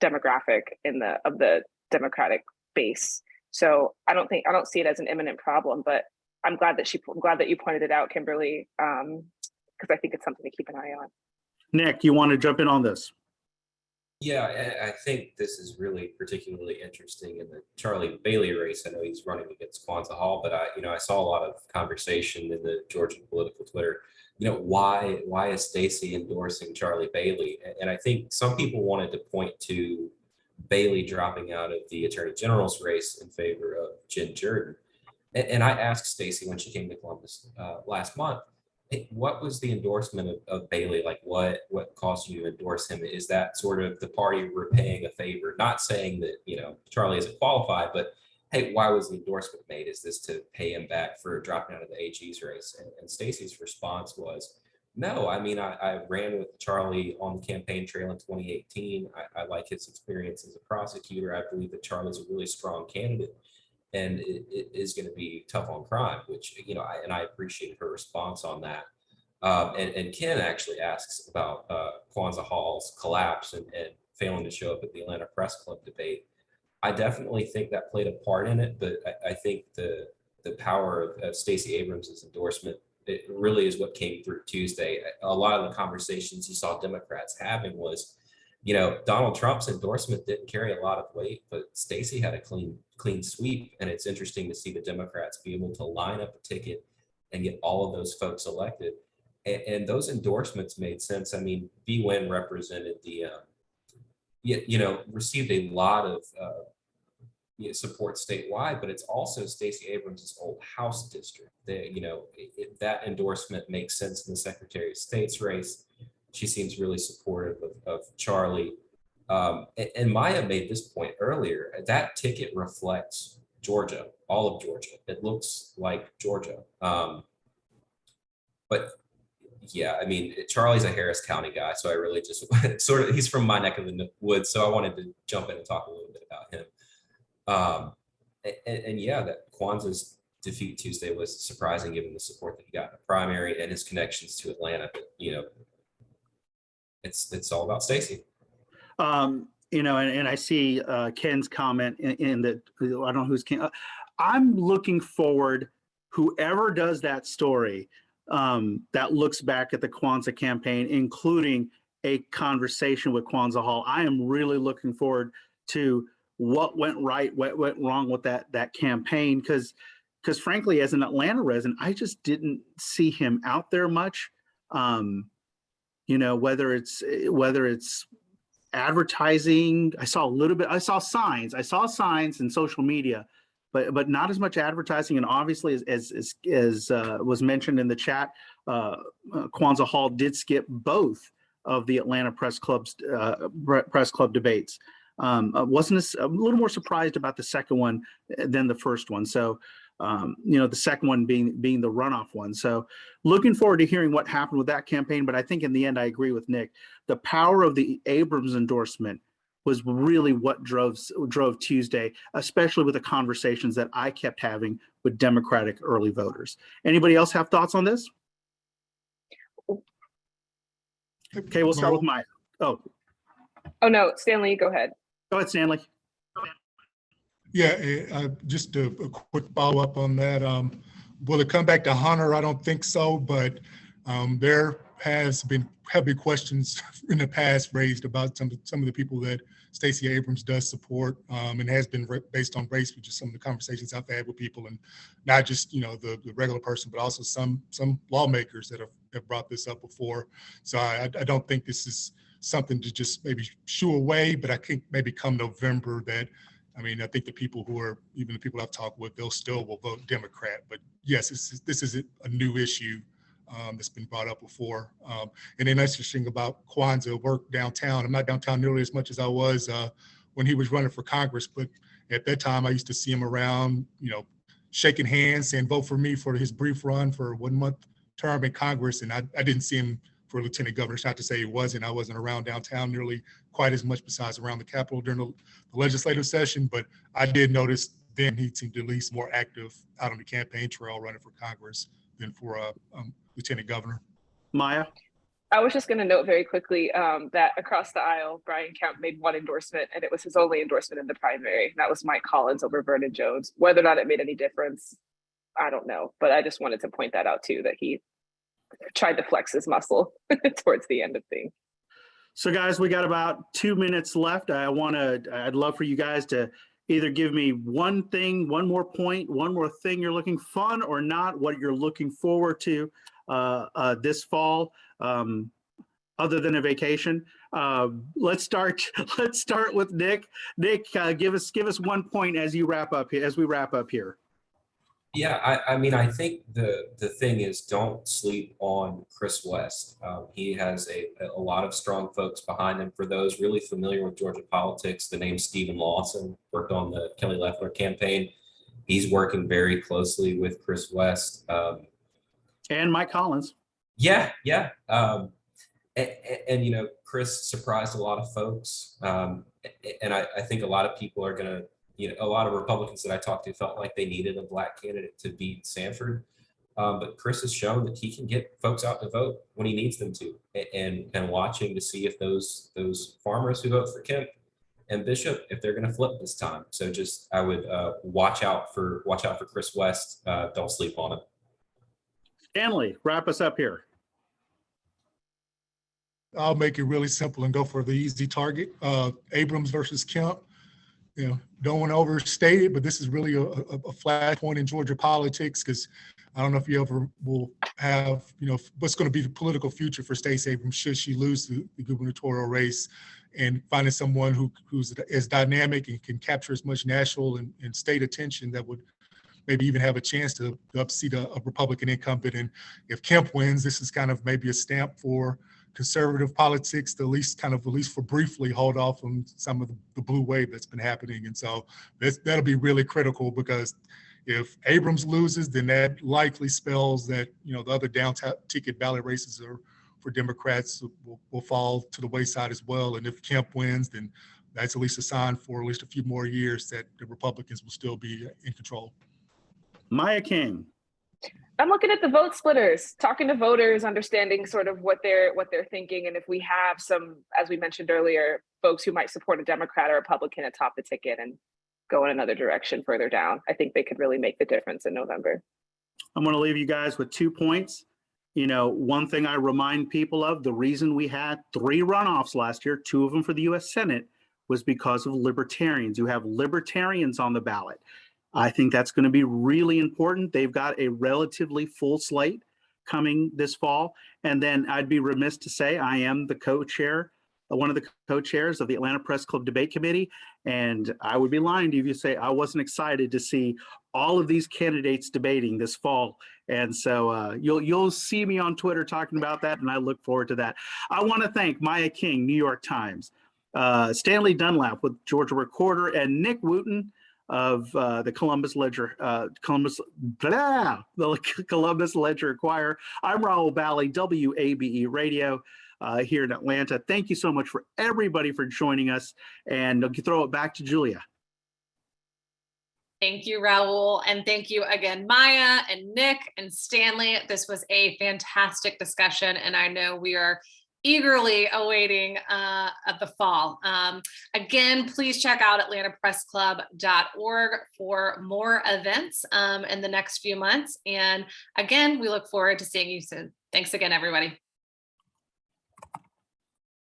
demographic of the Democratic base. So I don't see it as an imminent problem, but I'm glad that you pointed it out, Kimberly, because I think it's something to keep an eye on. Nick, you want to jump in on this? Yeah, I think this is really particularly interesting in the Charlie Bailey race. I know he's running against Kwanzaa Hall, but I saw a lot of conversation in the Georgian political Twitter. Why is Stacey endorsing Charlie Bailey? And I think some people wanted to point to Bailey dropping out of the Attorney General's race in favor of Jen Jordan. And I asked Stacey when she came to Columbus last month, what was the endorsement of Bailey? Like what caused you to endorse him? Is that sort of the party repaying a favor? Not saying that, Charlie isn't qualified, but hey, why was the endorsement made? Is this to pay him back for dropping out of the AG's race? And Stacey's response was, No, I mean, I ran with Charlie on the campaign trail in 2018. I like his experience as a prosecutor. I believe that Charlie's a really strong candidate, and it is going to be tough on crime, which, you know, I appreciated her response on that. And Ken actually asks about Kwanzaa Hall's collapse and failing to show up at the Atlanta Press Club debate. I definitely think that played a part in it, but I think the power of Stacey Abrams' endorsement, it really is what came through Tuesday. A lot of the conversations you saw Democrats having was, you know, Donald Trump's endorsement didn't carry a lot of weight, but Stacey had a clean sweep. And it's interesting to see the Democrats be able to line up a ticket and get all of those folks elected. And those endorsements made sense. I mean, B. Wynn represented the, received a lot of support statewide, but it's also Stacey Abrams' old House district. That endorsement makes sense in the Secretary of State's race. She seems really supportive of Charlie. And Maya made this point earlier. That ticket reflects Georgia, all of Georgia. It looks like Georgia. But yeah, I mean, Charlie's a Harris County guy, so I really just he's from my neck of the woods, so I wanted to jump in and talk a little bit about him. And yeah, that Kwanzaa's defeat Tuesday was surprising given the support that he got in the primary and his connections to Atlanta. But, you know, it's all about Stacey. And I see Ken's comment in that, I don't know who's Ken. I'm looking forward, whoever does that story, that looks back at the Kwanzaa campaign, including a conversation with Kwanzaa Hall. I am really looking forward to what went right, what went wrong with that campaign, because frankly, as an Atlanta resident, I just didn't see him out there much. Whether it's advertising, I saw a little bit. I saw signs in social media, but not as much advertising. And obviously, as was mentioned in the chat, Kwanzaa Hall did skip both of the Atlanta Press Club debates. Wasn't a little more surprised about the second one than the first one. So, the second one being the runoff one. So, looking forward to hearing what happened with that campaign. But I think in the end, I agree with Nick. The power of the Abrams endorsement was really what drove Tuesday, especially with the conversations that I kept having with Democratic early voters. Anybody else have thoughts on this? Okay, we'll start with Maya. Oh no, Stanley, go ahead. Go ahead, Stanley. Yeah, just a quick follow-up on that. Will it come back to Hunter? I don't think so, but there have been questions in the past raised about some of the people that Stacey Abrams does support, and has been based on race, which is some of the conversations I've had with people, and not just the regular person, but also some lawmakers that have brought this up before. So I don't think this is something to just maybe shoo away, but I think maybe come November I think the people even the people I've talked with, they'll still will vote Democrat. But yes, this is a new issue that's been brought up before. And then that's interesting about Kwanzaa work downtown. I'm not downtown nearly as much as I was when he was running for Congress, but at that time I used to see him around, shaking hands, saying vote for me for his brief run for a 1 month term in Congress. And I didn't see him for lieutenant governor. It's not to say he wasn't. I wasn't around downtown nearly quite as much besides around the Capitol during the legislative session, but I did notice then he seemed at least more active out on the campaign trail running for Congress than for lieutenant governor. Maya? I was just going to note very quickly that across the aisle, Brian Kemp made one endorsement, and it was his only endorsement in the primary. That was Mike Collins over Vernon Jones. Whether or not it made any difference, I don't know. But I just wanted to point that out too, that he tried to flex his muscle towards the end of things. So guys, we got about 2 minutes left. I'd love for you guys to either give me one thing, one more point, one more thing you're looking fun or not, what you're looking forward to this fall, other than a vacation. Let's start with Nick. Nick, give us 1 point as we wrap up here. Yeah, I think the thing is, don't sleep on Chris West. He has a lot of strong folks behind him. For those really familiar with Georgia politics, the name Stephen Lawson worked on the Kelly Loeffler campaign. He's working very closely with Chris West. And Mike Collins. Yeah. And, Chris surprised a lot of folks. And I think a lot of people are going to, a lot of Republicans that I talked to felt like they needed a Black candidate to beat Sanford. But Chris has shown that he can get folks out to vote when he needs them to, and watching to see if those farmers who vote for Kemp and Bishop, if they're going to flip this time. So just I would watch out for Chris West. Don't sleep on him. Stanley, wrap us up here. I'll make it really simple and go for the easy target. Abrams versus Kemp. Don't want to overstate it, but this is really a flashpoint in Georgia politics, because I don't know if you ever will have, what's going to be the political future for Stacey Abrams should she lose the gubernatorial race, and finding someone who's as dynamic and can capture as much national and state attention that would maybe even have a chance to upseat a Republican incumbent. And if Kemp wins, this is kind of maybe a stamp for conservative politics to at least for briefly hold off on some of the blue wave that's been happening. And so that'll be really critical, because if Abrams loses, then that likely spells that, the other down ticket ballot races for Democrats will fall to the wayside as well. And if Kemp wins, then that's at least a sign for at least a few more years that the Republicans will still be in control. Maya King. I'm looking at the vote splitters, talking to voters, understanding sort of what they're thinking, and if we have some, as we mentioned earlier, folks who might support a Democrat or Republican atop the ticket and go in another direction further down, I think they could really make the difference in November. I'm going to leave you guys with 2 points. One thing I remind people of, the reason we had 3 runoffs last year, 2 of them for the U.S. Senate, was because of libertarians. You have libertarians on the ballot. I think that's going to be really important. They've got a relatively full slate coming this fall. And then I'd be remiss to say I am the co-chair, one of the co-chairs of the Atlanta Press Club Debate Committee. And I would be lying to you if you say I wasn't excited to see all of these candidates debating this fall. And so you'll see me on Twitter talking about that, and I look forward to that. I want to thank Maya King, New York Times, Stanley Dunlap with Georgia Recorder, and Nick Wooten of the Columbus Ledger Choir. I'm Raul Bally, WABE Radio here in Atlanta. Thank you so much for everybody for joining us, and I'll throw it back to Julia. Thank you, Raul. And thank you again, Maya and Nick and Stanley. This was a fantastic discussion, and I know we are eagerly awaiting the fall. Again, please check out atlantapressclub.org for more events in the next few months. And again, we look forward to seeing you soon. Thanks again, everybody.